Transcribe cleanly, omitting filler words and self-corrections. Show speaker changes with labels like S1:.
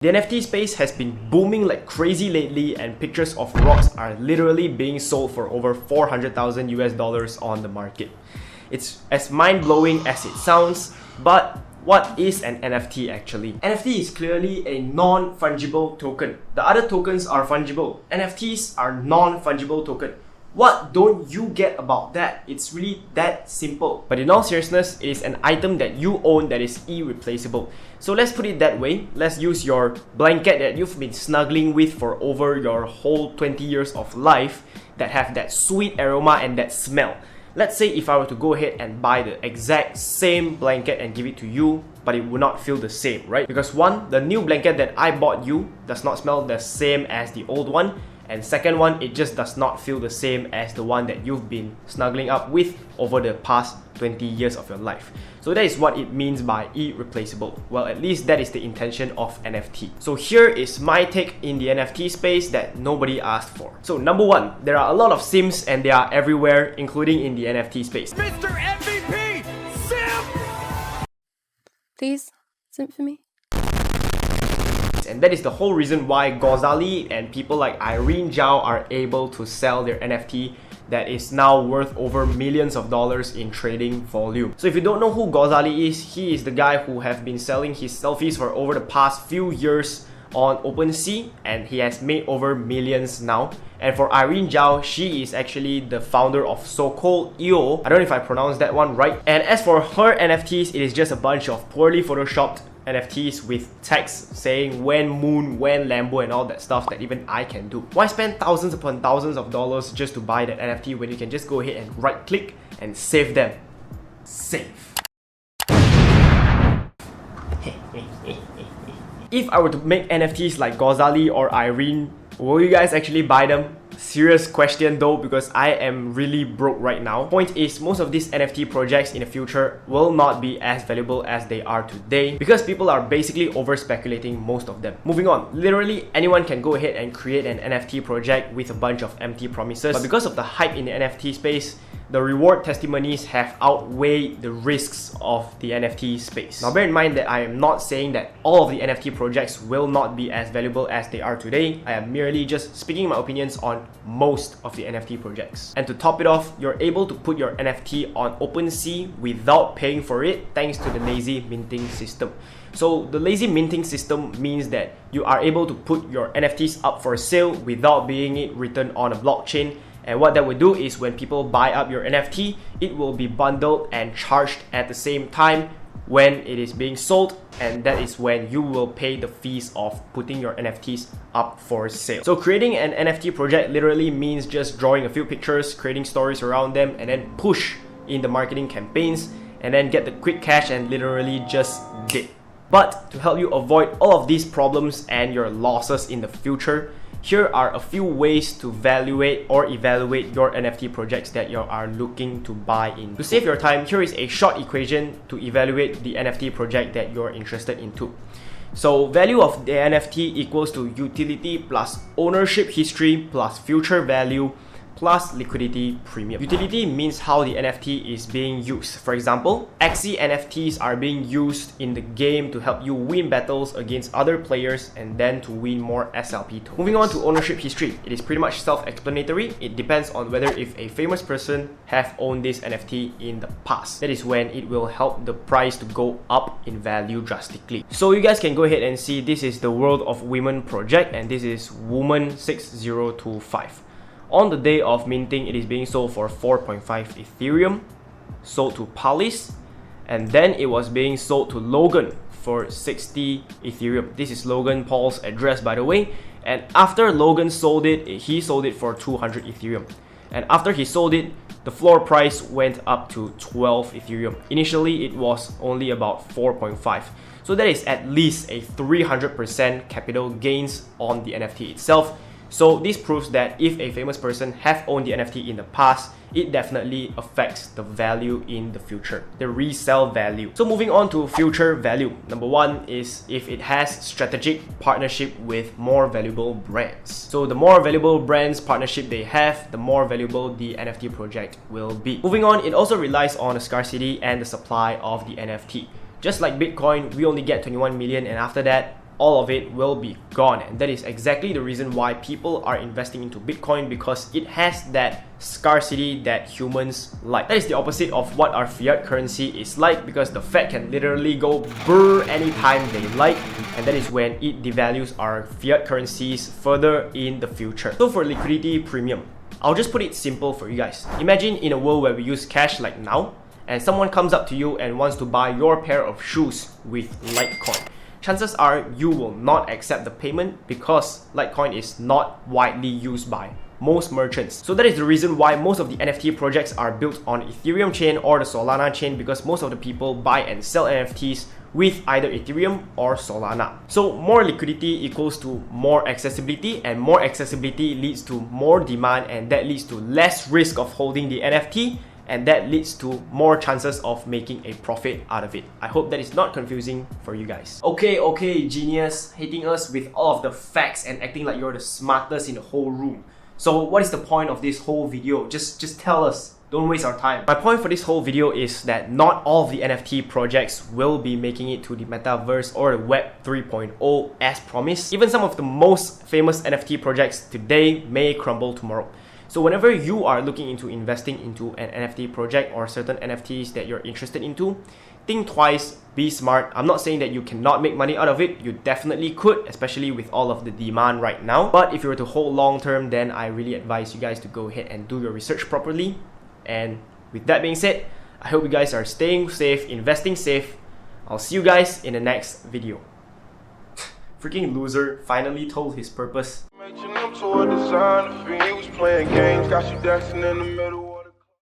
S1: The NFT space has been booming like crazy lately, and pictures of rocks are literally being sold for over 400,000 US dollars on the market. It's as mind-blowing as it sounds, but what is an NFT actually? NFT is clearly a non-fungible token. The other tokens are fungible. NFTs are non-fungible token. What don't you get about that? It's really that simple. But in all seriousness, it is an item that you own that is irreplaceable. So let's put it that way. Let's use your blanket that you've been snuggling with for over your whole 20 years of life that have that sweet aroma and that smell. Let's say if I were to go ahead and buy the exact same blanket and give it to you, but it would not feel the same, right? Because one, the new blanket that I bought you does not smell the same as the old one. And second one, it just does not feel the same as the one that you've been snuggling up with over the past 20 years of your life. So that is what it means by irreplaceable. Well, at least that is the intention of NFT. So here is my take in the NFT space that nobody asked for. So number one, there are a lot of sims and they are everywhere, including in the NFT space.
S2: Mr. MVP, simp!
S3: Please, simp for me.
S1: And that is the whole reason why Ghazali and people like Irene Zhao are able to sell their NFT that is now worth over millions of dollars in trading volume. So if you don't know who Ghazali is, he is the guy who have been selling his selfies for over the past few years on OpenSea, and he has made over millions now. And for Irene Zhao, she is actually the founder of So-Called.io. I don't know if I pronounced that one right. And as for her NFTs, it is just a bunch of poorly photoshopped NFTs with text saying when moon, when Lambo and all that stuff that even I can do. Why spend thousands upon thousands of dollars just to buy that NFT when you can just go ahead and right click and save them? Save. If I were to make NFTs like Ghazali or Irene, will you guys actually buy them? Serious question though, because I am really broke right now. Point is, most of these NFT projects in the future will not be as valuable as they are today because people are basically over speculating most of them. Moving on, literally anyone can go ahead and create an NFT project with a bunch of empty promises, but because of the hype in the NFT space, the reward testimonies have outweighed the risks of the NFT space. Now bear in mind that I am not saying that all of the NFT projects will not be as valuable as they are today. I am merely just speaking my opinions on most of the NFT projects. And to top it off, you're able to put your NFT on OpenSea without paying for it thanks to the lazy minting system. So the lazy minting system means that you are able to put your NFTs up for sale without being it written on a blockchain. And what that will do is when people buy up your NFT, it will be bundled and charged at the same time when it is being sold, and that is when you will pay the fees of putting your NFTs up for sale. So creating an NFT project literally means just drawing a few pictures, creating stories around them, and then push in the marketing campaigns, and then get the quick cash and literally just dip. But to help you avoid all of these problems and your losses in the future, here are a few ways to evaluate your NFT projects that you are looking to buy in. To save your time, here is a short equation to evaluate the NFT project that you're interested into. So value of the NFT equals to utility plus ownership history plus future value plus liquidity premium. Utility means how the NFT is being used. For example, XC NFTs are being used in the game to help you win battles against other players and then to win more SLP tokens. Moving on to ownership history, it is pretty much self-explanatory. It depends on whether if a famous person have owned this NFT in the past. That is when it will help the price to go up in value drastically. So you guys can go ahead and see this is the World of Women project and this is Woman 6025. On the day of minting, it is being sold for 4.5 Ethereum, sold to Palis, and then it was being sold to Logan for 60 Ethereum. This is Logan Paul's address, by the way. And after Logan sold it, he sold it for 200 Ethereum. And after he sold it, the floor price went up to 12 Ethereum. Initially, it was only about 4.5. So that is at least a 300% capital gains on the NFT itself. So this proves that if a famous person have owned the NFT in the past, it definitely affects the value in the future, the resale value. So moving on to future value. Number one is if it has strategic partnership with more valuable brands. So the more valuable brands partnership they have, the more valuable the NFT project will be. Moving on, it also relies on the scarcity and the supply of the NFT. Just like Bitcoin, we only get 21 million and after that, all of it will be gone. And that is exactly the reason why people are investing into Bitcoin, because it has that scarcity that humans like. That is the opposite of what our fiat currency is like, because the Fed can literally go brr anytime they like, and that is when it devalues our fiat currencies further in the future. So for liquidity premium, I'll just put it simple for you guys. Imagine in a world where we use cash like now, and someone comes up to you and wants to buy your pair of shoes with Litecoin. Chances are you will not accept the payment because Litecoin is not widely used by most merchants. So that is the reason why most of the NFT projects are built on Ethereum chain or the Solana chain, because most of the people buy and sell NFTs with either Ethereum or Solana. So more liquidity equals to more accessibility, and more accessibility leads to more demand, and that leads to less risk of holding the NFT, and that leads to more chances of making a profit out of it. I hope that is not confusing for you guys. Okay, genius, hitting us with all of the facts and acting like you're the smartest in the whole room. So what is the point of this whole video? Just tell us. Don't waste our time. My point for this whole video is that not all of the NFT projects will be making it to the metaverse or the Web 3.0 as promised. Even some of the most famous NFT projects today may crumble tomorrow. So whenever you are looking into investing into an NFT project or certain NFTs that you're interested into, think twice, be smart. I'm not saying that you cannot make money out of it. You definitely could, especially with all of the demand right now. But if you were to hold long term, then I really advise you guys to go ahead and do your research properly. And with that being said, I hope you guys are staying safe, investing safe. I'll see you guys in the next video. Freaking loser finally told his purpose.
S4: He was playing games, got you dancing in the middle.